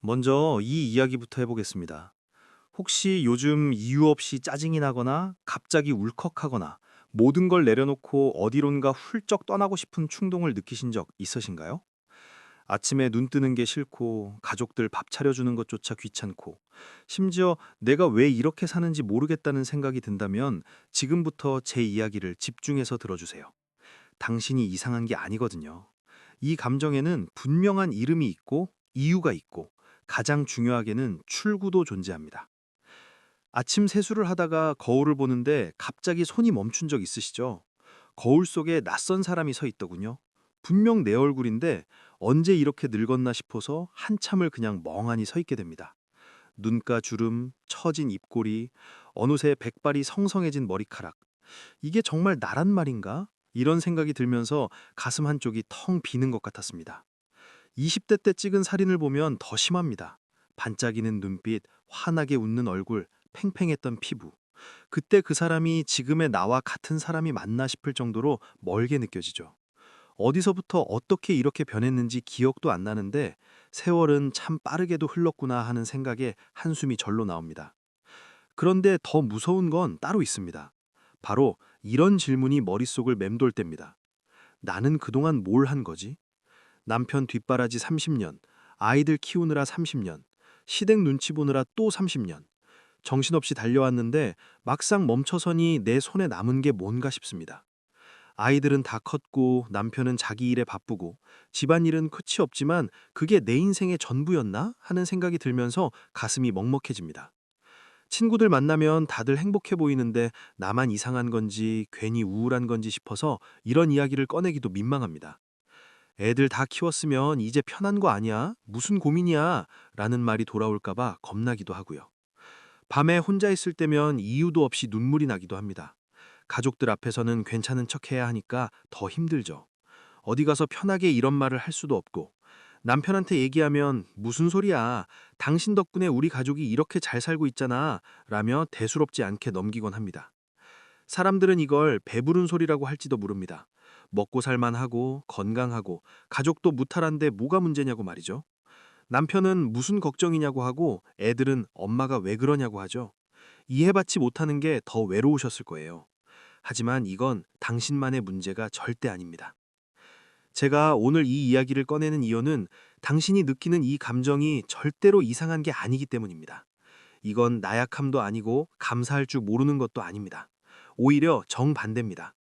먼저 이 이야기부터 해보겠습니다. 혹시 요즘 이유 없이 짜증이 나거나 갑자기 울컥하거나 모든 걸 내려놓고 어디론가 훌쩍 떠나고 싶은 충동을 느끼신 적 있으신가요? 아침에 눈 뜨는 게 싫고 가족들 밥 차려주는 것조차 귀찮고 심지어 내가 왜 이렇게 사는지 모르겠다는 생각이 든다면 지금부터 제 이야기를 집중해서 들어주세요. 당신이 이상한 게 아니거든요. 이 감정에는 분명한 이름이 있고 이유가 있고 가장 중요하게는 출구도 존재합니다. 아침 세수를 하다가 거울을 보는데 갑자기 손이 멈춘 적 있으시죠? 거울 속에 낯선 사람이 서 있더군요. 분명 내 얼굴인데 언제 이렇게 늙었나 싶어서 한참을 그냥 멍하니 서 있게 됩니다. 눈가 주름, 처진 입꼬리, 어느새 백발이 성성해진 머리카락. 이게 정말 나란 말인가? 이런 생각이 들면서 가슴 한쪽이 텅 비는 것 같았습니다. 20대 때 찍은 사진을 보면 더 심합니다. 반짝이는 눈빛, 환하게 웃는 얼굴, 팽팽했던 피부. 그때 그 사람이 지금의 나와 같은 사람이 맞나 싶을 정도로 멀게 느껴지죠. 어디서부터 어떻게 이렇게 변했는지 기억도 안 나는데 세월은 참 빠르게도 흘렀구나 하는 생각에 한숨이 절로 나옵니다. 그런데 더 무서운 건 따로 있습니다. 바로 이런 질문이 머릿속을 맴돌 때입니다. 나는 그동안 뭘 한 거지? 남편 뒷바라지 30년, 아이들 키우느라 30년, 시댁 눈치 보느라 또 30년. 정신없이 달려왔는데 막상 멈춰서니 내 손에 남은 게 뭔가 싶습니다. 아이들은 다 컸고 남편은 자기 일에 바쁘고 집안일은 끝이 없지만 그게 내 인생의 전부였나 하는 생각이 들면서 가슴이 먹먹해집니다. 친구들 만나면 다들 행복해 보이는데 나만 이상한 건지 괜히 우울한 건지 싶어서 이런 이야기를 꺼내기도 민망합니다. 애들 다 키웠으면 이제 편한 거 아니야? 무슨 고민이야? 라는 말이 돌아올까봐 겁나기도 하고요. 밤에 혼자 있을 때면 이유도 없이 눈물이 나기도 합니다. 가족들 앞에서는 괜찮은 척 해야 하니까 더 힘들죠. 어디 가서 편하게 이런 말을 할 수도 없고, 남편한테 얘기하면 무슨 소리야? 당신 덕분에 우리 가족이 이렇게 잘 살고 있잖아. 라며 대수롭지 않게 넘기곤 합니다. 사람들은 이걸 배부른 소리라고 할지도 모릅니다. 먹고 살만하고 건강하고 가족도 무탈한데 뭐가 문제냐고 말이죠. 남편은 무슨 걱정이냐고 하고 애들은 엄마가 왜 그러냐고 하죠. 이해받지 못하는 게 더 외로우셨을 거예요. 하지만 이건 당신만의 문제가 절대 아닙니다. 제가 오늘 이 이야기를 꺼내는 이유는 당신이 느끼는 이 감정이 절대로 이상한 게 아니기 때문입니다. 이건 나약함도 아니고 감사할 줄 모르는 것도 아닙니다. 오히려 정반대입니다.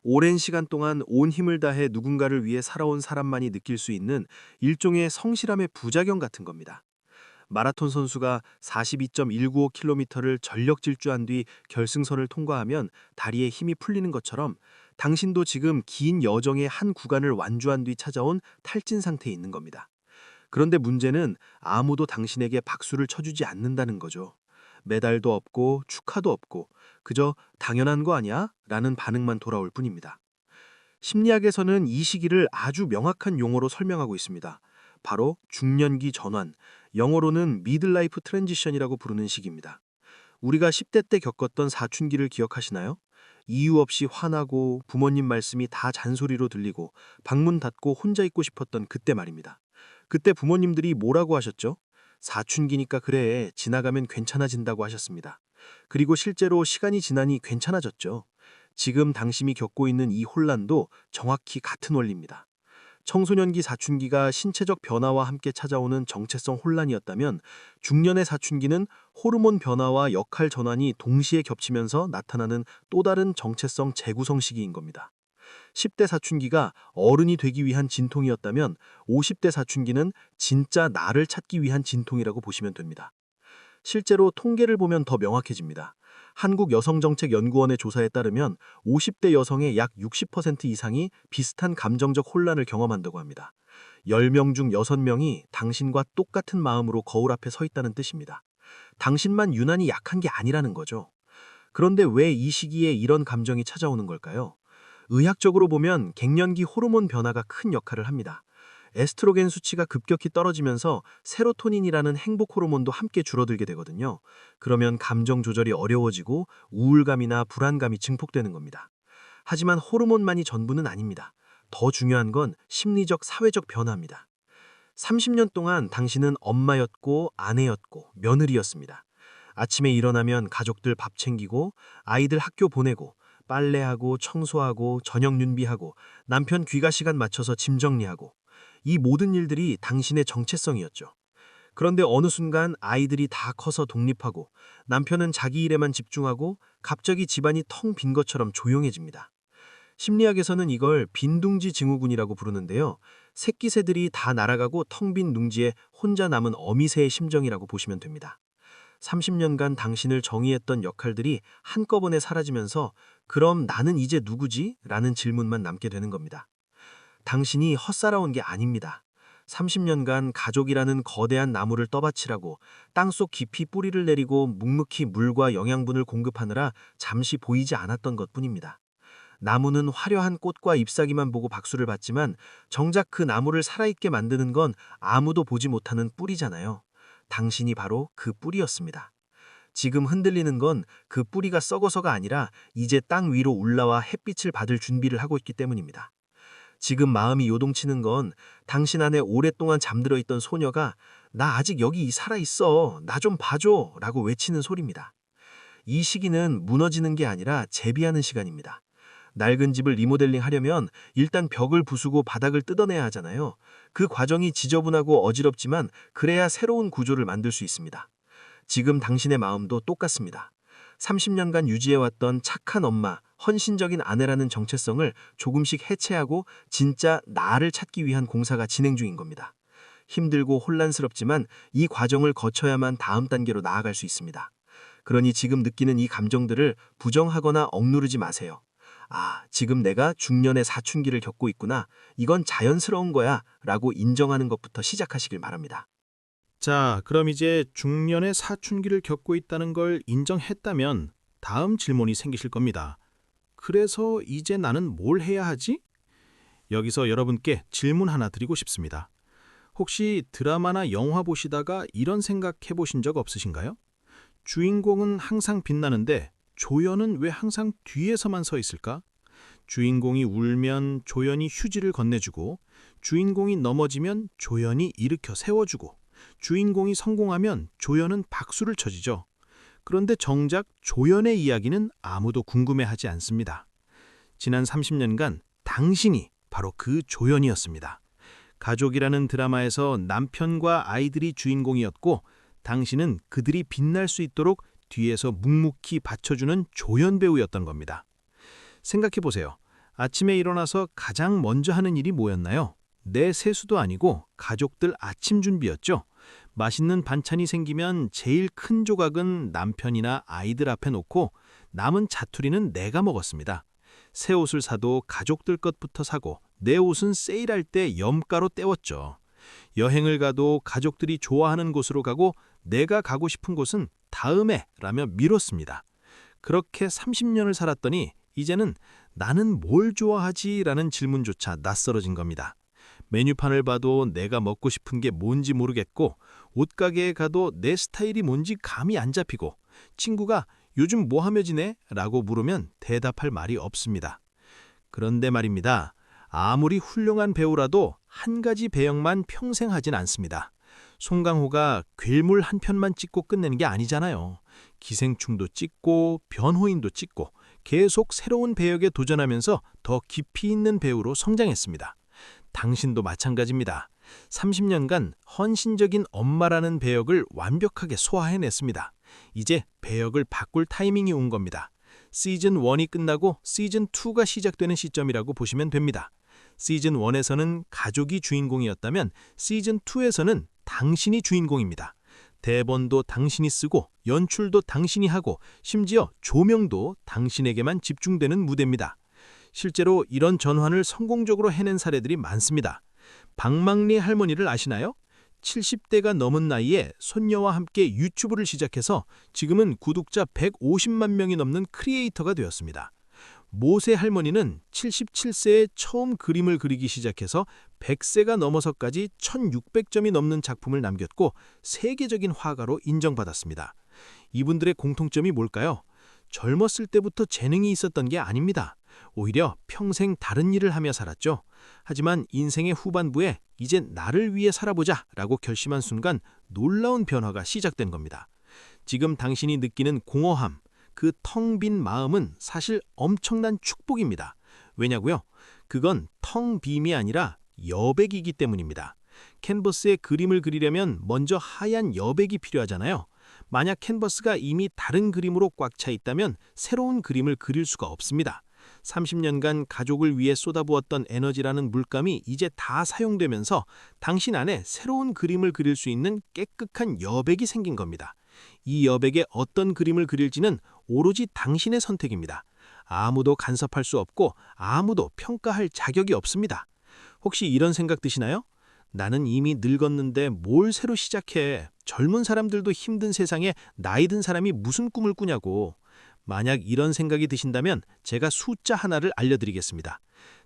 오랜 시간 동안 온 힘을 다해 누군가를 위해 살아온 사람만이 느낄 수 있는 일종의 성실함의 부작용 같은 겁니다. 마라톤 선수가 42.195km를 전력 질주한 뒤 결승선을 통과하면 다리에 힘이 풀리는 것처럼 당신도 지금 긴 여정의 한 구간을 완주한 뒤 찾아온 탈진 상태에 있는 겁니다. 그런데 문제는 아무도 당신에게 박수를 쳐주지 않는다는 거죠. 메달도 없고 축하도 없고 그저 당연한 거 아니야? 라는 반응만 돌아올 뿐입니다. 심리학에서는 이 시기를 아주 명확한 용어로 설명하고 있습니다. 바로 중년기 전환, 영어로는 미들라이프 트랜지션이라고 부르는 시기입니다. 우리가 10대 때 겪었던 사춘기를 기억하시나요? 이유 없이 화나고 부모님 말씀이 다 잔소리로 들리고 방문 닫고 혼자 있고 싶었던 그때 말입니다. 그때 부모님들이 뭐라고 하셨죠? 사춘기니까 그래, 지나가면 괜찮아진다고 하셨습니다. 그리고 실제로 시간이 지나니 괜찮아졌죠. 지금 당신이 겪고 있는 이 혼란도 정확히 같은 원리입니다. 청소년기 사춘기가 신체적 변화와 함께 찾아오는 정체성 혼란이었다면 중년의 사춘기는 호르몬 변화와 역할 전환이 동시에 겹치면서 나타나는 또 다른 정체성 재구성 시기인 겁니다. 10대 사춘기가 어른이 되기 위한 진통이었다면 50대 사춘기는 진짜 나를 찾기 위한 진통이라고 보시면 됩니다. 실제로 통계를 보면 더 명확해집니다. 한국여성정책연구원의 조사에 따르면 50대 여성의 약 60% 이상이 비슷한 감정적 혼란을 경험한다고 합니다. 10명 중 6명이 당신과 똑같은 마음으로 거울 앞에 서 있다는 뜻입니다. 당신만 유난히 약한 게 아니라는 거죠. 그런데 왜 이 시기에 이런 감정이 찾아오는 걸까요? 의학적으로 보면 갱년기 호르몬 변화가 큰 역할을 합니다. 에스트로겐 수치가 급격히 떨어지면서 세로토닌이라는 행복 호르몬도 함께 줄어들게 되거든요. 그러면 감정 조절이 어려워지고 우울감이나 불안감이 증폭되는 겁니다. 하지만 호르몬만이 전부는 아닙니다. 더 중요한 건 심리적, 사회적 변화입니다. 30년 동안 당신은 엄마였고 아내였고 며느리였습니다. 아침에 일어나면 가족들 밥 챙기고 아이들 학교 보내고 빨래하고 청소하고 저녁 준비하고 남편 귀가 시간 맞춰서 짐 정리하고 이 모든 일들이 당신의 정체성이었죠. 그런데 어느 순간 아이들이 다 커서 독립하고 남편은 자기 일에만 집중하고 갑자기 집안이 텅 빈 것처럼 조용해집니다. 심리학에서는 이걸 빈둥지 증후군이라고 부르는데요. 새끼 새들이 다 날아가고 텅 빈 둥지에 혼자 남은 어미새의 심정이라고 보시면 됩니다. 30년간 당신을 정의했던 역할들이 한꺼번에 사라지면서 그럼 나는 이제 누구지? 라는 질문만 남게 되는 겁니다. 당신이 헛살아온 게 아닙니다. 30년간 가족이라는 거대한 나무를 떠받치라고 땅속 깊이 뿌리를 내리고 묵묵히 물과 영양분을 공급하느라 잠시 보이지 않았던 것뿐입니다. 나무는 화려한 꽃과 잎사귀만 보고 박수를 받지만 정작 그 나무를 살아있게 만드는 건 아무도 보지 못하는 뿌리잖아요. 당신이 바로 그 뿌리였습니다. 지금 흔들리는 건 그 뿌리가 썩어서가 아니라 이제 땅 위로 올라와 햇빛을 받을 준비를 하고 있기 때문입니다. 지금 마음이 요동치는 건 당신 안에 오랫동안 잠들어 있던 소녀가 나 아직 여기 살아있어. 나 좀 봐줘. 라고 외치는 소리입니다. 이 시기는 무너지는 게 아니라 재비하는 시간입니다. 낡은 집을 리모델링 하려면 일단 벽을 부수고 바닥을 뜯어내야 하잖아요. 그 과정이 지저분하고 어지럽지만 그래야 새로운 구조를 만들 수 있습니다. 지금 당신의 마음도 똑같습니다. 30년간 유지해왔던 착한 엄마, 헌신적인 아내라는 정체성을 조금씩 해체하고 진짜 나를 찾기 위한 공사가 진행 중인 겁니다. 힘들고 혼란스럽지만 이 과정을 거쳐야만 다음 단계로 나아갈 수 있습니다. 그러니 지금 느끼는 이 감정들을 부정하거나 억누르지 마세요. 아, 지금 내가 중년의 사춘기를 겪고 있구나. 이건 자연스러운 거야. 라고 인정하는 것부터 시작하시길 바랍니다. 자, 그럼 이제 중년의 사춘기를 겪고 있다는 걸 인정했다면 다음 질문이 생기실 겁니다. 그래서 이제 나는 뭘 해야 하지? 여기서 여러분께 질문 하나 드리고 싶습니다. 혹시 드라마나 영화 보시다가 이런 생각 해보신 적 없으신가요? 주인공은 항상 빛나는데 조연은 왜 항상 뒤에서만 서 있을까? 주인공이 울면 조연이 휴지를 건네주고, 주인공이 넘어지면 조연이 일으켜 세워주고, 주인공이 성공하면 조연은 박수를 쳐주죠. 그런데 정작 조연의 이야기는 아무도 궁금해하지 않습니다. 지난 30년간 당신이 바로 그 조연이었습니다. 가족이라는 드라마에서 남편과 아이들이 주인공이었고, 당신은 그들이 빛날 수 있도록 뒤에서 묵묵히 받쳐주는 조연 배우였던 겁니다. 생각해보세요. 아침에 일어나서 가장 먼저 하는 일이 뭐였나요? 내 세수도 아니고 가족들 아침 준비였죠. 맛있는 반찬이 생기면 제일 큰 조각은 남편이나 아이들 앞에 놓고 남은 자투리는 내가 먹었습니다. 새 옷을 사도 가족들 것부터 사고 내 옷은 세일할 때 염가로 때웠죠. 여행을 가도 가족들이 좋아하는 곳으로 가고 내가 가고 싶은 곳은 다음에 라며 미뤘습니다. 그렇게 30년을 살았더니 이제는 나는 뭘 좋아하지? 라는 질문조차 낯설어진 겁니다. 메뉴판을 봐도 내가 먹고 싶은 게 뭔지 모르겠고 옷가게에 가도 내 스타일이 뭔지 감이 안 잡히고 친구가 요즘 뭐 하며 지내? 라고 물으면 대답할 말이 없습니다. 그런데 말입니다. 아무리 훌륭한 배우라도 한 가지 배역만 평생 하진 않습니다. 송강호가 괴물 한 편만 찍고 끝내는 게 아니잖아요. 기생충도 찍고 변호인도 찍고 계속 새로운 배역에 도전하면서 더 깊이 있는 배우로 성장했습니다. 당신도 마찬가지입니다. 30년간 헌신적인 엄마라는 배역을 완벽하게 소화해냈습니다. 이제 배역을 바꿀 타이밍이 온 겁니다. 시즌 1이 끝나고 시즌 2가 시작되는 시점이라고 보시면 됩니다. 시즌 1에서는 가족이 주인공이었다면 시즌 2에서는 당신이 주인공입니다. 대본도 당신이 쓰고 연출도 당신이 하고 심지어 조명도 당신에게만 집중되는 무대입니다. 실제로 이런 전환을 성공적으로 해낸 사례들이 많습니다. 박망리 할머니를 아시나요? 70대가 넘은 나이에 손녀와 함께 유튜브를 시작해서 지금은 구독자 150만 명이 넘는 크리에이터가 되었습니다. 모세 할머니는 77세에 처음 그림을 그리기 시작해서 100세가 넘어서까지 1600점이 넘는 작품을 남겼고 세계적인 화가로 인정받았습니다. 이분들의 공통점이 뭘까요? 젊었을 때부터 재능이 있었던 게 아닙니다. 오히려 평생 다른 일을 하며 살았죠. 하지만 인생의 후반부에 이제 나를 위해 살아보자 라고 결심한 순간 놀라운 변화가 시작된 겁니다. 지금 당신이 느끼는 공허함, 그 텅 빈 마음은 사실 엄청난 축복입니다. 왜냐고요? 그건 텅 빔이 아니라 여백이기 때문입니다. 캔버스에 그림을 그리려면 먼저 하얀 여백이 필요하잖아요. 만약 캔버스가 이미 다른 그림으로 꽉 차 있다면 새로운 그림을 그릴 수가 없습니다. 30년간 가족을 위해 쏟아부었던 에너지라는 물감이 이제 다 사용되면서 당신 안에 새로운 그림을 그릴 수 있는 깨끗한 여백이 생긴 겁니다. 이 여백에 어떤 그림을 그릴지는 오로지 당신의 선택입니다. 아무도 간섭할 수 없고 아무도 평가할 자격이 없습니다. 혹시 이런 생각 드시나요? 나는 이미 늙었는데 뭘 새로 시작해. 젊은 사람들도 힘든 세상에 나이 든 사람이 무슨 꿈을 꾸냐고. 만약 이런 생각이 드신다면 제가 숫자 하나를 알려드리겠습니다.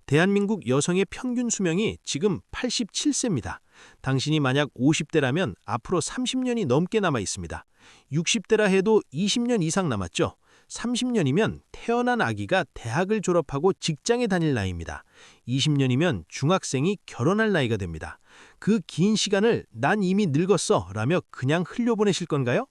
대한민국 여성의 평균 수명이 지금 87세입니다. 당신이 만약 50대라면 앞으로 30년이 넘게 남아 있습니다. 60대라 해도 20년 이상 남았죠. 30년이면 태어난 아기가 대학을 졸업하고 직장에 다닐 나이입니다. 20년이면 중학생이 결혼할 나이가 됩니다. 그 긴 시간을 난 이미 늙었어 라며 그냥 흘려보내실 건가요?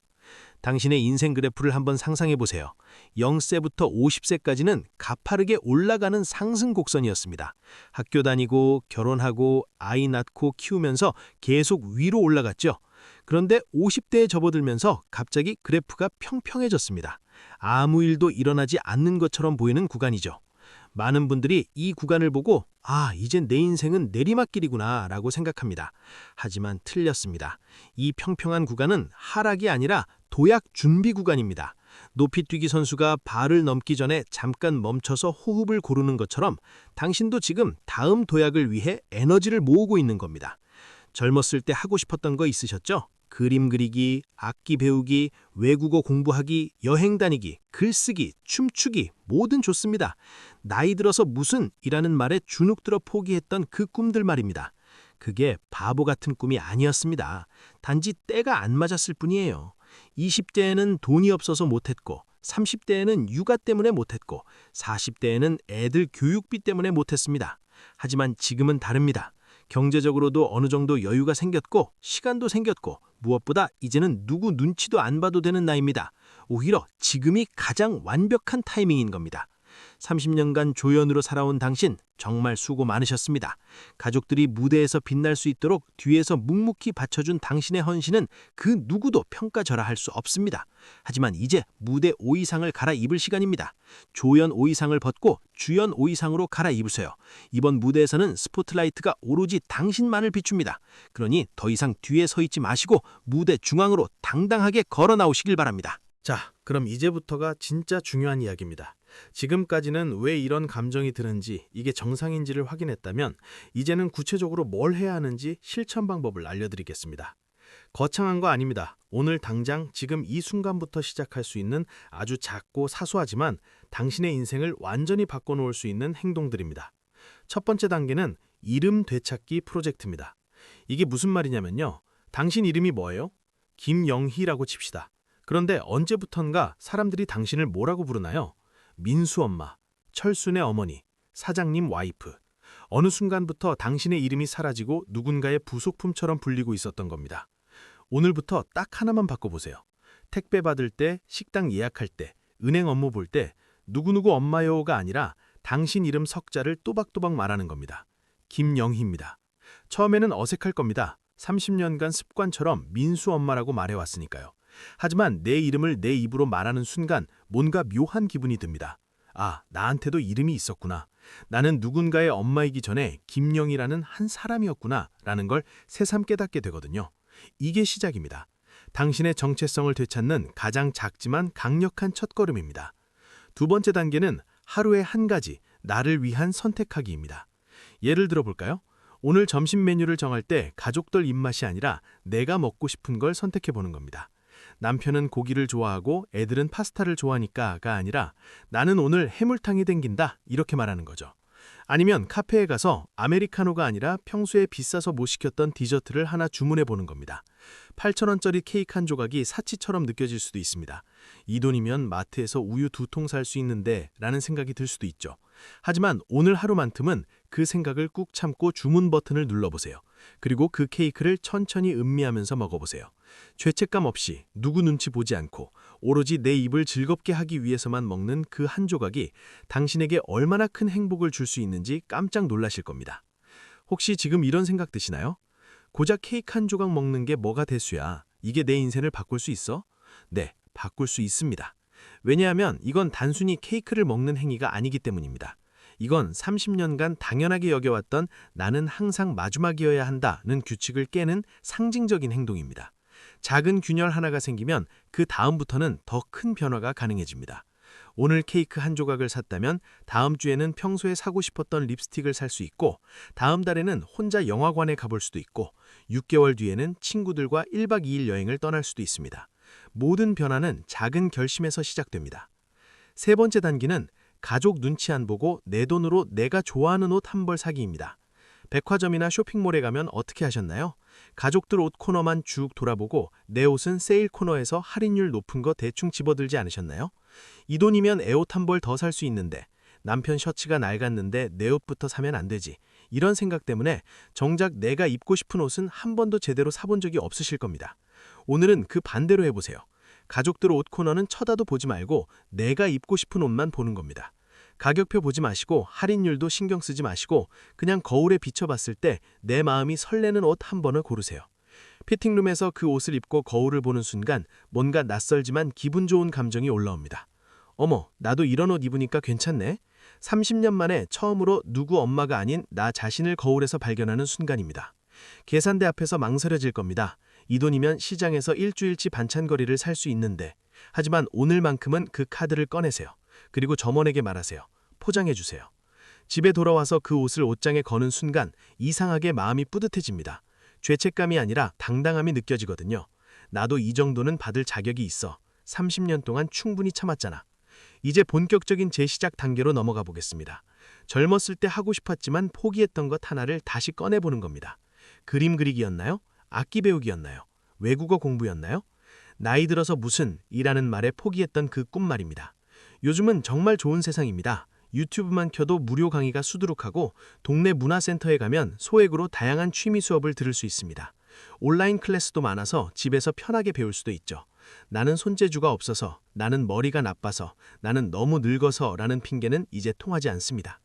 당신의 인생 그래프를 한번 상상해 보세요. 0세부터 50세까지는 가파르게 올라가는 상승 곡선이었습니다. 학교 다니고 결혼하고 아이 낳고 키우면서 계속 위로 올라갔죠. 그런데 50대에 접어들면서 갑자기 그래프가 평평해졌습니다. 아무 일도 일어나지 않는 것처럼 보이는 구간이죠. 많은 분들이 이 구간을 보고 이젠 내 인생은 내리막길이구나 라고 생각합니다. 하지만 틀렸습니다. 이 평평한 구간은 하락이 아니라 도약 준비 구간입니다. 높이뛰기 선수가 발을 넘기 전에 잠깐 멈춰서 호흡을 고르는 것처럼 당신도 지금 다음 도약을 위해 에너지를 모으고 있는 겁니다. 젊었을 때 하고 싶었던 거 있으셨죠? 그림 그리기, 악기 배우기, 외국어 공부하기, 여행 다니기, 글쓰기, 춤추기 뭐든 좋습니다. 나이 들어서 무슨 이라는 말에 주눅 들어 포기했던 그 꿈들 말입니다. 그게 바보 같은 꿈이 아니었습니다. 단지 때가 안 맞았을 뿐이에요. 20대에는 돈이 없어서 못했고 30대에는 육아 때문에 못했고 40대에는 애들 교육비 때문에 못했습니다. 하지만 지금은 다릅니다. 경제적으로도 어느 정도 여유가 생겼고 시간도 생겼고 무엇보다 이제는 누구 눈치도 안 봐도 되는 나이입니다. 오히려 지금이 가장 완벽한 타이밍인 겁니다. 30년간 조연으로 살아온 당신 정말 수고 많으셨습니다. 가족들이 무대에서 빛날 수 있도록 뒤에서 묵묵히 받쳐준 당신의 헌신은 그 누구도 평가절하할 수 없습니다. 하지만 이제 무대 오이상을 갈아입을 시간입니다. 조연 오이상을 벗고 주연 오이상으로 갈아입으세요. 이번 무대에서는 스포트라이트가 오로지 당신만을 비춥니다. 그러니 더 이상 뒤에 서 있지 마시고 무대 중앙으로 당당하게 걸어 나오시길 바랍니다. 자, 그럼 이제부터가 진짜 중요한 이야기입니다. 지금까지는 왜 이런 감정이 드는지, 이게 정상인지를 확인했다면 이제는 구체적으로 뭘 해야 하는지 실천 방법을 알려드리겠습니다. 거창한 거 아닙니다. 오늘 당장 지금 이 순간부터 시작할 수 있는 아주 작고 사소하지만 당신의 인생을 완전히 바꿔놓을 수 있는 행동들입니다. 첫 번째 단계는 이름 되찾기 프로젝트입니다. 이게 무슨 말이냐면요. 당신 이름이 뭐예요? 김영희라고 칩시다. 그런데 언제부턴가 사람들이 당신을 뭐라고 부르나요? 민수 엄마, 철순의 어머니, 사장님 와이프. 어느 순간부터 당신의 이름이 사라지고 누군가의 부속품처럼 불리고 있었던 겁니다. 오늘부터 딱 하나만 바꿔보세요. 택배 받을 때, 식당 예약할 때, 은행 업무 볼 때 누구누구 엄마요가 아니라 당신 이름 석자를 또박또박 말하는 겁니다. 김영희입니다. 처음에는 어색할 겁니다. 30년간 습관처럼 민수 엄마라고 말해왔으니까요. 하지만 내 이름을 내 입으로 말하는 순간 뭔가 묘한 기분이 듭니다. 아, 나한테도 이름이 있었구나. 나는 누군가의 엄마이기 전에 김영희라는 한 사람이었구나 라는 걸 새삼 깨닫게 되거든요. 이게 시작입니다. 당신의 정체성을 되찾는 가장 작지만 강력한 첫걸음입니다. 두 번째 단계는 하루에 한 가지 나를 위한 선택하기입니다. 예를 들어 볼까요? 오늘 점심 메뉴를 정할 때 가족들 입맛이 아니라 내가 먹고 싶은 걸 선택해 보는 겁니다. 남편은 고기를 좋아하고 애들은 파스타를 좋아하니까가 아니라 나는 오늘 해물탕이 땡긴다 이렇게 말하는 거죠. 아니면 카페에 가서 아메리카노가 아니라 평소에 비싸서 못 시켰던 디저트를 하나 주문해 보는 겁니다. 8,000원짜리 케이크 한 조각이 사치처럼 느껴질 수도 있습니다. 이 돈이면 마트에서 우유 2통 살 수 있는데 라는 생각이 들 수도 있죠. 하지만 오늘 하루만큼은 그 생각을 꾹 참고 주문 버튼을 눌러보세요. 그리고 그 케이크를 천천히 음미하면서 먹어보세요. 죄책감 없이 누구 눈치 보지 않고 오로지 내 입을 즐겁게 하기 위해서만 먹는 그 한 조각이 당신에게 얼마나 큰 행복을 줄 수 있는지 깜짝 놀라실 겁니다. 혹시 지금 이런 생각 드시나요? 고작 케이크 한 조각 먹는 게 뭐가 대수야? 이게 내 인생을 바꿀 수 있어? 네, 바꿀 수 있습니다. 왜냐하면 이건 단순히 케이크를 먹는 행위가 아니기 때문입니다. 이건 30년간 당연하게 여겨왔던 나는 항상 마지막이어야 한다는 규칙을 깨는 상징적인 행동입니다. 작은 균열 하나가 생기면 그 다음부터는 더 큰 변화가 가능해집니다. 오늘 케이크 한 조각을 샀다면 다음 주에는 평소에 사고 싶었던 립스틱을 살 수 있고, 다음 달에는 혼자 영화관에 가볼 수도 있고, 6개월 뒤에는 친구들과 1박 2일 여행을 떠날 수도 있습니다. 모든 변화는 작은 결심에서 시작됩니다. 세 번째 단계는 가족 눈치 안 보고 내 돈으로 내가 좋아하는 옷 한 벌 사기입니다. 백화점이나 쇼핑몰에 가면 어떻게 하셨나요? 가족들 옷 코너만 쭉 돌아보고 내 옷은 세일 코너에서 할인율 높은 거 대충 집어들지 않으셨나요? 이 돈이면 애 옷 한 벌 더 살 수 있는데, 남편 셔츠가 낡았는데 내 옷부터 사면 안 되지. 이런 생각 때문에 정작 내가 입고 싶은 옷은 한 번도 제대로 사본 적이 없으실 겁니다. 오늘은 그 반대로 해보세요. 가족들 옷 코너는 쳐다도 보지 말고 내가 입고 싶은 옷만 보는 겁니다. 가격표 보지 마시고 할인율도 신경 쓰지 마시고 그냥 거울에 비춰봤을 때 내 마음이 설레는 옷 한 번을 고르세요. 피팅룸에서 그 옷을 입고 거울을 보는 순간 뭔가 낯설지만 기분 좋은 감정이 올라옵니다. 어머, 나도 이런 옷 입으니까 괜찮네. 30년 만에 처음으로 누구 엄마가 아닌 나 자신을 거울에서 발견하는 순간입니다. 계산대 앞에서 망설여질 겁니다. 이 돈이면 시장에서 일주일치 반찬거리를 살 수 있는데. 하지만 오늘만큼은 그 카드를 꺼내세요. 그리고 점원에게 말하세요. 포장해주세요. 집에 돌아와서 그 옷을 옷장에 거는 순간 이상하게 마음이 뿌듯해집니다. 죄책감이 아니라 당당함이 느껴지거든요. 나도 이 정도는 받을 자격이 있어. 30년 동안 충분히 참았잖아. 이제 본격적인 재시작 단계로 넘어가 보겠습니다. 젊었을 때 하고 싶었지만 포기했던 것 하나를 다시 꺼내보는 겁니다. 그림 그리기였나요? 악기 배우기였나요? 외국어 공부였나요? 나이 들어서 무슨 이라는 말에 포기했던 그 꿈 말입니다. 요즘은 정말 좋은 세상입니다. 유튜브만 켜도 무료 강의가 수두룩하고 동네 문화센터에 가면 소액으로 다양한 취미 수업을 들을 수 있습니다. 온라인 클래스도 많아서 집에서 편하게 배울 수도 있죠. 나는 손재주가 없어서, 나는 머리가 나빠서, 나는 너무 늙어서 라는 핑계는 이제 통하지 않습니다.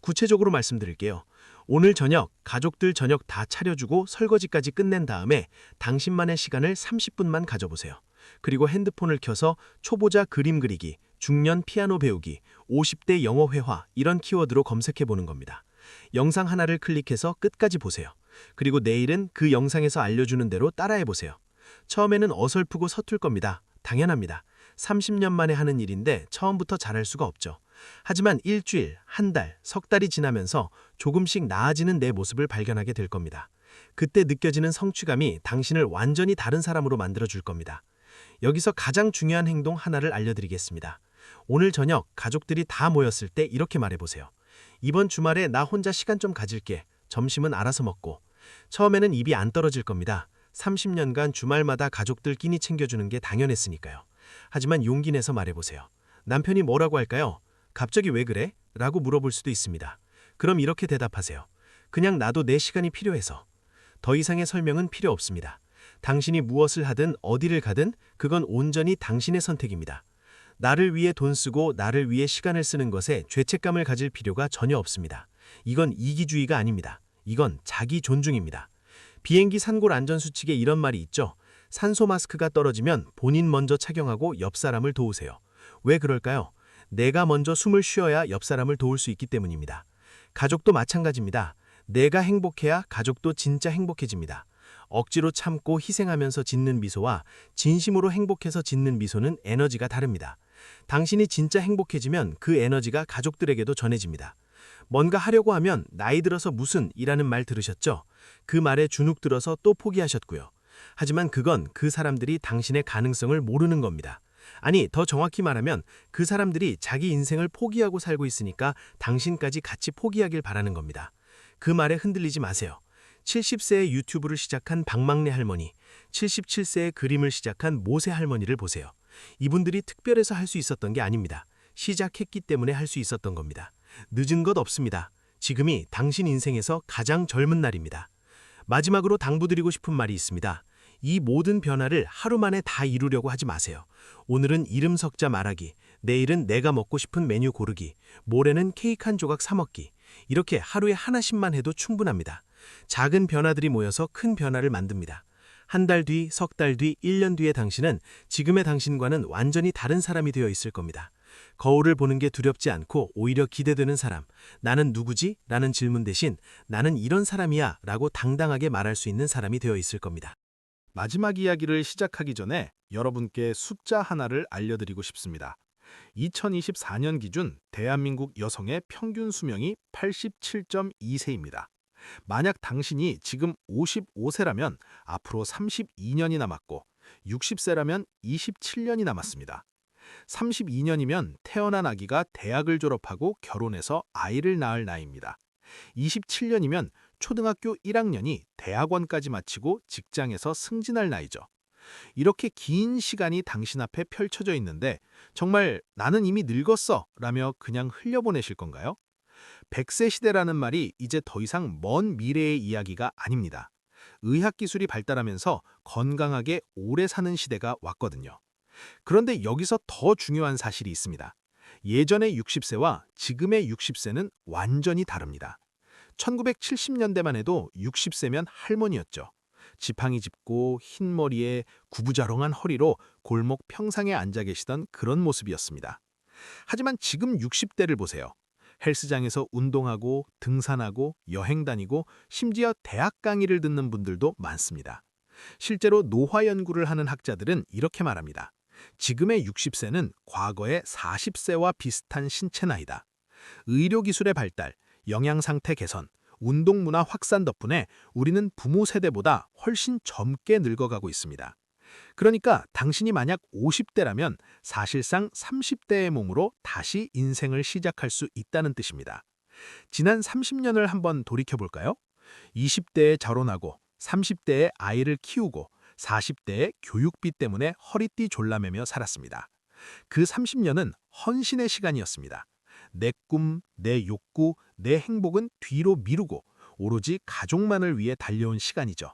구체적으로 말씀드릴게요. 오늘 저녁 가족들 저녁 다 차려주고 설거지까지 끝낸 다음에 당신만의 시간을 30분만 가져보세요. 그리고 핸드폰을 켜서 초보자 그림 그리기, 중년 피아노 배우기, 50대 영어 회화 이런 키워드로 검색해보는 겁니다. 영상 하나를 클릭해서 끝까지 보세요. 그리고 내일은 그 영상에서 알려주는 대로 따라해보세요. 처음에는 어설프고 서툴 겁니다. 당연합니다. 30년 만에 하는 일인데 처음부터 잘할 수가 없죠. 하지만 일주일, 한 달, 석 달이 지나면서 조금씩 나아지는 내 모습을 발견하게 될 겁니다. 그때 느껴지는 성취감이 당신을 완전히 다른 사람으로 만들어줄 겁니다. 여기서 가장 중요한 행동 하나를 알려드리겠습니다. 오늘 저녁 가족들이 다 모였을 때 이렇게 말해보세요. 이번 주말에 나 혼자 시간 좀 가질게. 점심은 알아서 먹고. 처음에는 입이 안 떨어질 겁니다. 30년간 주말마다 가족들 끼니 챙겨주는 게 당연했으니까요. 하지만 용기 내서 말해보세요. 남편이 뭐라고 할까요? 갑자기 왜 그래? 라고 물어볼 수도 있습니다. 그럼 이렇게 대답하세요. 그냥 나도 내 시간이 필요해서. 더 이상의 설명은 필요 없습니다. 당신이 무엇을 하든 어디를 가든 그건 온전히 당신의 선택입니다. 나를 위해 돈 쓰고 나를 위해 시간을 쓰는 것에 죄책감을 가질 필요가 전혀 없습니다. 이건 이기주의가 아닙니다. 이건 자기 존중입니다. 비행기 산골 안전수칙에 이런 말이 있죠. 산소 마스크가 떨어지면 본인 먼저 착용하고 옆 사람을 도우세요. 왜 그럴까요? 내가 먼저 숨을 쉬어야 옆 사람을 도울 수 있기 때문입니다. 가족도 마찬가지입니다. 내가 행복해야 가족도 진짜 행복해집니다. 억지로 참고 희생하면서 짓는 미소와 진심으로 행복해서 짓는 미소는 에너지가 다릅니다. 당신이 진짜 행복해지면 그 에너지가 가족들에게도 전해집니다. 뭔가 하려고 하면 나이 들어서 무슨 이라는 말 들으셨죠? 그 말에 주눅 들어서 또 포기하셨고요. 하지만 그건 그 사람들이 당신의 가능성을 모르는 겁니다. 아니, 더 정확히 말하면 그 사람들이 자기 인생을 포기하고 살고 있으니까 당신까지 같이 포기하길 바라는 겁니다. 그 말에 흔들리지 마세요. 70세에 유튜브를 시작한 박막내 할머니, 77세에 그림을 시작한 모세 할머니를 보세요. 이분들이 특별해서 할 수 있었던 게 아닙니다. 시작했기 때문에 할 수 있었던 겁니다. 늦은 것 없습니다. 지금이 당신 인생에서 가장 젊은 날입니다. 마지막으로 당부드리고 싶은 말이 있습니다. 이 모든 변화를 하루 만에 다 이루려고 하지 마세요. 오늘은 이름 석자 말하기, 내일은 내가 먹고 싶은 메뉴 고르기, 모레는 케이크 한 조각 사 먹기. 이렇게 하루에 하나씩만 해도 충분합니다. 작은 변화들이 모여서 큰 변화를 만듭니다. 한 달 뒤, 석 달 뒤, 1년 뒤의 당신은 지금의 당신과는 완전히 다른 사람이 되어 있을 겁니다. 거울을 보는 게 두렵지 않고 오히려 기대되는 사람, 나는 누구지? 라는 질문 대신 나는 이런 사람이야 라고 당당하게 말할 수 있는 사람이 되어 있을 겁니다. 마지막 이야기를 시작하기 전에 여러분께 숫자 하나를 알려드리고 싶습니다. 2024년 기준 대한민국 여성의 평균 수명이 87.2세입니다. 만약 당신이 지금 55세라면 앞으로 32년이 남았고 60세라면 27년이 남았습니다. 32년이면 태어난 아기가 대학을 졸업하고 결혼해서 아이를 낳을 나이입니다. 27년이면 초등학교 1학년이 대학원까지 마치고 직장에서 승진할 나이죠. 이렇게 긴 시간이 당신 앞에 펼쳐져 있는데 정말 나는 이미 늙었어 라며 그냥 흘려보내실 건가요? 100세 시대라는 말이 이제 더 이상 먼 미래의 이야기가 아닙니다. 의학기술이 발달하면서 건강하게 오래 사는 시대가 왔거든요. 그런데 여기서 더 중요한 사실이 있습니다. 예전의 60세와 지금의 60세는 완전히 다릅니다. 1970년대만 해도 60세면 할머니였죠. 지팡이 짚고 흰 머리에 구부자롱한 허리로 골목 평상에 앉아 계시던 그런 모습이었습니다. 하지만 지금 60대를 보세요. 헬스장에서 운동하고 등산하고 여행 다니고 심지어 대학 강의를 듣는 분들도 많습니다. 실제로 노화 연구를 하는 학자들은 이렇게 말합니다. 지금의 60세는 과거의 40세와 비슷한 신체 나이다. 의료기술의 발달, 영양상태 개선, 운동문화 확산 덕분에 우리는 부모 세대보다 훨씬 젊게 늙어가고 있습니다. 그러니까 당신이 만약 50대라면 사실상 30대의 몸으로 다시 인생을 시작할 수 있다는 뜻입니다. 지난 30년을 한번 돌이켜볼까요? 20대에 결혼하고 30대에 아이를 키우고 40대에 교육비 때문에 허리띠 졸라매며 살았습니다. 그 30년은 헌신의 시간이었습니다. 내 꿈, 내 욕구, 내 행복은 뒤로 미루고 오로지 가족만을 위해 달려온 시간이죠.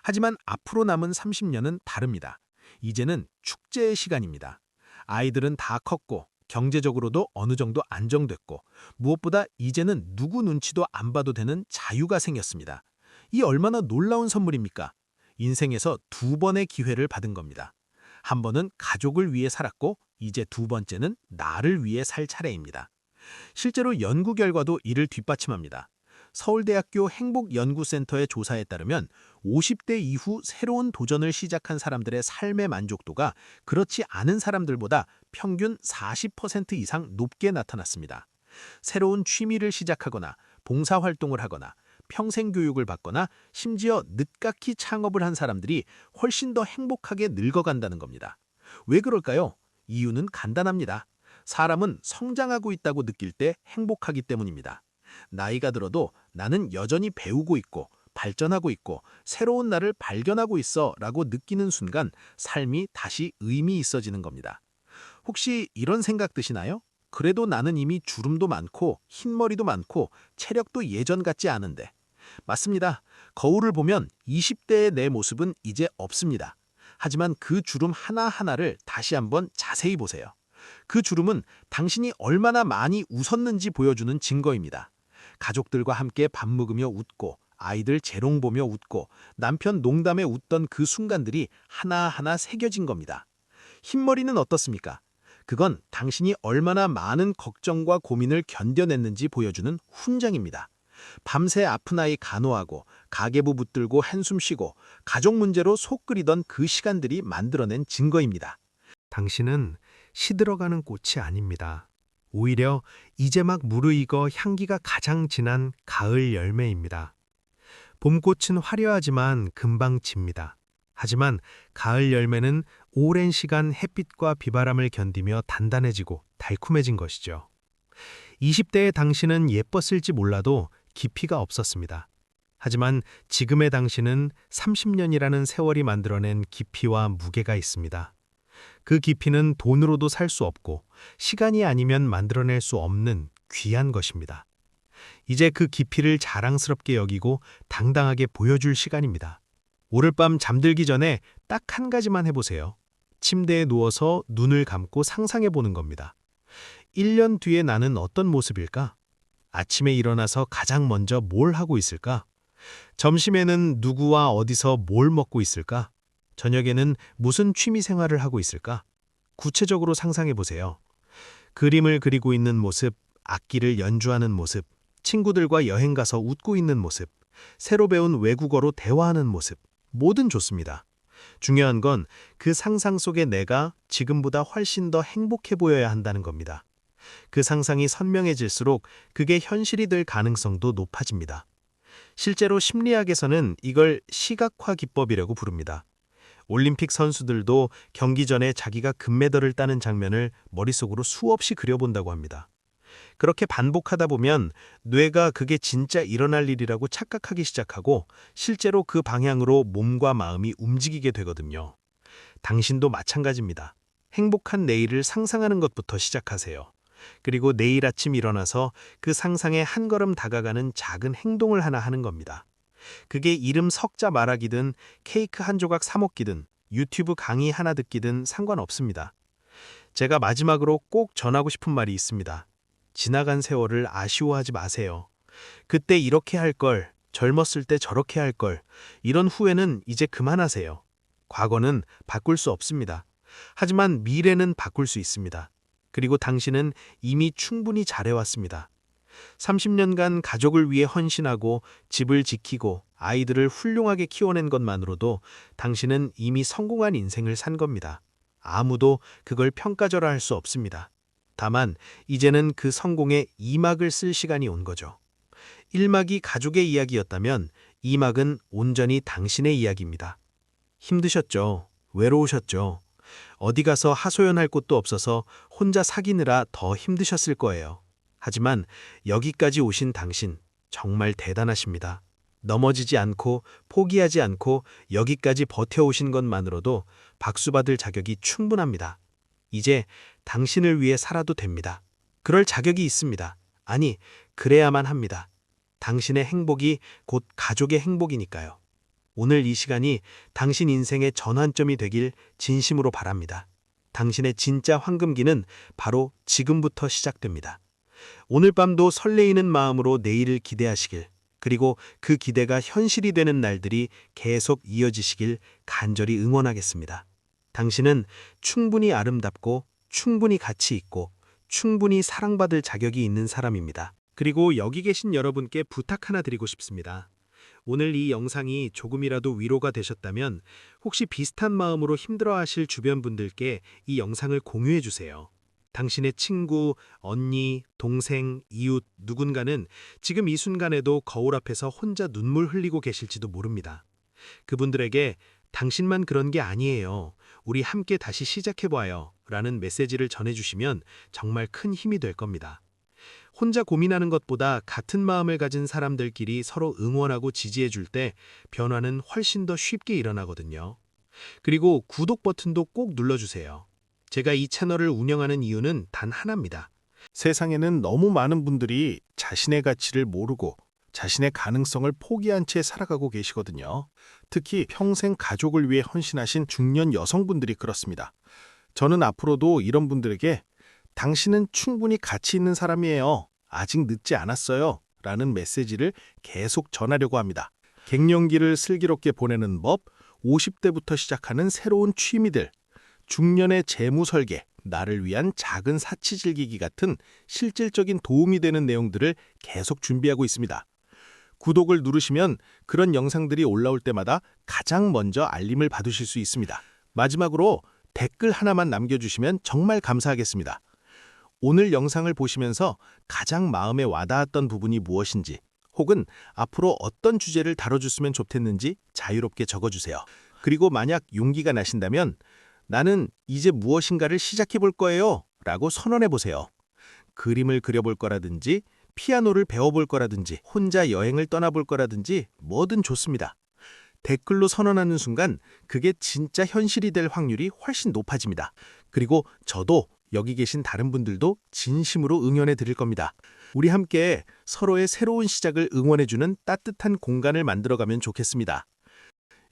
하지만 앞으로 남은 30년은 다릅니다. 이제는 축제의 시간입니다. 아이들은 다 컸고 경제적으로도 어느 정도 안정됐고 무엇보다 이제는 누구 눈치도 안 봐도 되는 자유가 생겼습니다. 이 얼마나 놀라운 선물입니까? 인생에서 두 번의 기회를 받은 겁니다. 한 번은 가족을 위해 살았고 이제 두 번째는 나를 위해 살 차례입니다. 실제로 연구 결과도 이를 뒷받침합니다. 서울대학교 행복연구센터의 조사에 따르면 50대 이후 새로운 도전을 시작한 사람들의 삶의 만족도가 그렇지 않은 사람들보다 평균 40% 이상 높게 나타났습니다. 새로운 취미를 시작하거나 봉사활동을 하거나 평생 교육을 받거나 심지어 늦깎이 창업을 한 사람들이 훨씬 더 행복하게 늙어간다는 겁니다. 왜 그럴까요? 이유는 간단합니다. 사람은 성장하고 있다고 느낄 때 행복하기 때문입니다. 나이가 들어도 나는 여전히 배우고 있고 발전하고 있고 새로운 나를 발견하고 있어 라고 느끼는 순간 삶이 다시 의미 있어지는 겁니다. 혹시 이런 생각 드시나요? 그래도 나는 이미 주름도 많고 흰머리도 많고 체력도 예전 같지 않은데. 맞습니다. 거울을 보면 20대의 내 모습은 이제 없습니다. 하지만 그 주름 하나하나를 다시 한번 자세히 보세요. 그 주름은 당신이 얼마나 많이 웃었는지 보여주는 증거입니다. 가족들과 함께 밥 먹으며 웃고 아이들 재롱 보며 웃고 남편 농담에 웃던 그 순간들이 하나하나 새겨진 겁니다. 흰머리는 어떻습니까? 그건 당신이 얼마나 많은 걱정과 고민을 견뎌냈는지 보여주는 훈장입니다. 밤새 아픈 아이 간호하고 가계부 붙들고 한숨 쉬고 가족 문제로 속 끓이던 그 시간들이 만들어낸 증거입니다. 당신은 시들어가는 꽃이 아닙니다. 오히려 이제 막 무르익어 향기가 가장 진한 가을 열매입니다. 봄꽃은 화려하지만 금방 집니다. 하지만 가을 열매는 오랜 시간 햇빛과 비바람을 견디며 단단해지고 달콤해진 것이죠. 20대의 당신은 예뻤을지 몰라도 깊이가 없었습니다. 하지만 지금의 당신은 30년이라는 세월이 만들어낸 깊이와 무게가 있습니다. 그 깊이는 돈으로도 살 수 없고 시간이 아니면 만들어낼 수 없는 귀한 것입니다. 이제 그 깊이를 자랑스럽게 여기고 당당하게 보여줄 시간입니다. 오늘 밤 잠들기 전에 딱 한 가지만 해보세요. 침대에 누워서 눈을 감고 상상해 보는 겁니다. 1년 뒤에 나는 어떤 모습일까? 아침에 일어나서 가장 먼저 뭘 하고 있을까? 점심에는 누구와 어디서 뭘 먹고 있을까? 저녁에는 무슨 취미 생활을 하고 있을까? 구체적으로 상상해 보세요. 그림을 그리고 있는 모습, 악기를 연주하는 모습, 친구들과 여행 가서 웃고 있는 모습, 새로 배운 외국어로 대화하는 모습, 뭐든 좋습니다. 중요한 건 그 상상 속의 내가 지금보다 훨씬 더 행복해 보여야 한다는 겁니다. 그 상상이 선명해질수록 그게 현실이 될 가능성도 높아집니다. 실제로 심리학에서는 이걸 시각화 기법이라고 부릅니다. 올림픽 선수들도 경기 전에 자기가 금메달을 따는 장면을 머릿속으로 수없이 그려본다고 합니다. 그렇게 반복하다 보면 뇌가 그게 진짜 일어날 일이라고 착각하기 시작하고 실제로 그 방향으로 몸과 마음이 움직이게 되거든요. 당신도 마찬가지입니다. 행복한 내일을 상상하는 것부터 시작하세요. 그리고 내일 아침 일어나서 그 상상에 한 걸음 다가가는 작은 행동을 하나 하는 겁니다. 그게 이름 석자 말하기든 케이크 한 조각 사 먹기든 유튜브 강의 하나 듣기든 상관없습니다. 제가 마지막으로 꼭 전하고 싶은 말이 있습니다. 지나간 세월을 아쉬워하지 마세요. 그때 이렇게 할 걸, 젊었을 때 저렇게 할 걸, 이런 후회는 이제 그만하세요. 과거는 바꿀 수 없습니다. 하지만 미래는 바꿀 수 있습니다. 그리고 당신은 이미 충분히 잘해왔습니다. 30년간 가족을 위해 헌신하고 집을 지키고 아이들을 훌륭하게 키워낸 것만으로도 당신은 이미 성공한 인생을 산 겁니다. 아무도 그걸 평가절하 할 수 없습니다. 다만 이제는 그 성공에 2막을 쓸 시간이 온 거죠. 1막이 가족의 이야기였다면 2막은 온전히 당신의 이야기입니다. 힘드셨죠? 외로우셨죠? 어디 가서 하소연할 곳도 없어서 혼자 사귀느라 더 힘드셨을 거예요. 하지만 여기까지 오신 당신 정말 대단하십니다. 넘어지지 않고 포기하지 않고 여기까지 버텨오신 것만으로도 박수받을 자격이 충분합니다. 이제 당신을 위해 살아도 됩니다. 그럴 자격이 있습니다. 아니, 그래야만 합니다. 당신의 행복이 곧 가족의 행복이니까요. 오늘 이 시간이 당신 인생의 전환점이 되길 진심으로 바랍니다. 당신의 진짜 황금기는 바로 지금부터 시작됩니다. 오늘 밤도 설레이는 마음으로 내일을 기대하시길, 그리고 그 기대가 현실이 되는 날들이 계속 이어지시길 간절히 응원하겠습니다. 당신은 충분히 아름답고 충분히 가치 있고 충분히 사랑받을 자격이 있는 사람입니다. 그리고 여기 계신 여러분께 부탁 하나 드리고 싶습니다. 오늘 이 영상이 조금이라도 위로가 되셨다면 혹시 비슷한 마음으로 힘들어하실 주변 분들께 이 영상을 공유해 주세요. 당신의 친구, 언니, 동생, 이웃 누군가는 지금 이 순간에도 거울 앞에서 혼자 눈물 흘리고 계실지도 모릅니다. 그분들에게 당신만 그런 게 아니에요. 우리 함께 다시 시작해봐요. 라는 메시지를 전해주시면 정말 큰 힘이 될 겁니다. 혼자 고민하는 것보다 같은 마음을 가진 사람들끼리 서로 응원하고 지지해 줄 때 변화는 훨씬 더 쉽게 일어나거든요. 그리고 구독 버튼도 꼭 눌러주세요. 제가 이 채널을 운영하는 이유는 단 하나입니다. 세상에는 너무 많은 분들이 자신의 가치를 모르고 자신의 가능성을 포기한 채 살아가고 계시거든요. 특히 평생 가족을 위해 헌신하신 중년 여성분들이 그렇습니다. 저는 앞으로도 이런 분들에게 당신은 충분히 가치 있는 사람이에요. 아직 늦지 않았어요. 라는 메시지를 계속 전하려고 합니다. 갱년기를 슬기롭게 보내는 법, 50대부터 시작하는 새로운 취미들, 중년의 재무 설계, 나를 위한 작은 사치 즐기기 같은 실질적인 도움이 되는 내용들을 계속 준비하고 있습니다. 구독을 누르시면 그런 영상들이 올라올 때마다 가장 먼저 알림을 받으실 수 있습니다. 마지막으로 댓글 하나만 남겨주시면 정말 감사하겠습니다. 오늘 영상을 보시면서 가장 마음에 와닿았던 부분이 무엇인지 혹은 앞으로 어떤 주제를 다뤄줬으면 좋겠는지 자유롭게 적어주세요. 그리고 만약 용기가 나신다면 나는 이제 무엇인가를 시작해 볼 거예요 라고 선언해 보세요. 그림을 그려볼 거라든지 피아노를 배워볼 거라든지 혼자 여행을 떠나볼 거라든지 뭐든 좋습니다. 댓글로 선언하는 순간 그게 진짜 현실이 될 확률이 훨씬 높아집니다. 그리고 저도 여기 계신 다른 분들도 진심으로 응원해 드릴 겁니다. 우리 함께 서로의 새로운 시작을 응원해주는 따뜻한 공간을 만들어가면 좋겠습니다.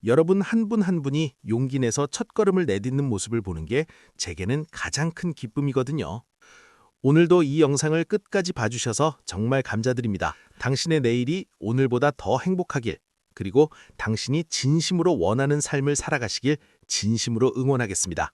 여러분 한 분 한 분이 용기 내서 첫걸음을 내딛는 모습을 보는 게 제게는 가장 큰 기쁨이거든요. 오늘도 이 영상을 끝까지 봐주셔서 정말 감사드립니다. 당신의 내일이 오늘보다 더 행복하길, 그리고 당신이 진심으로 원하는 삶을 살아가시길 진심으로 응원하겠습니다.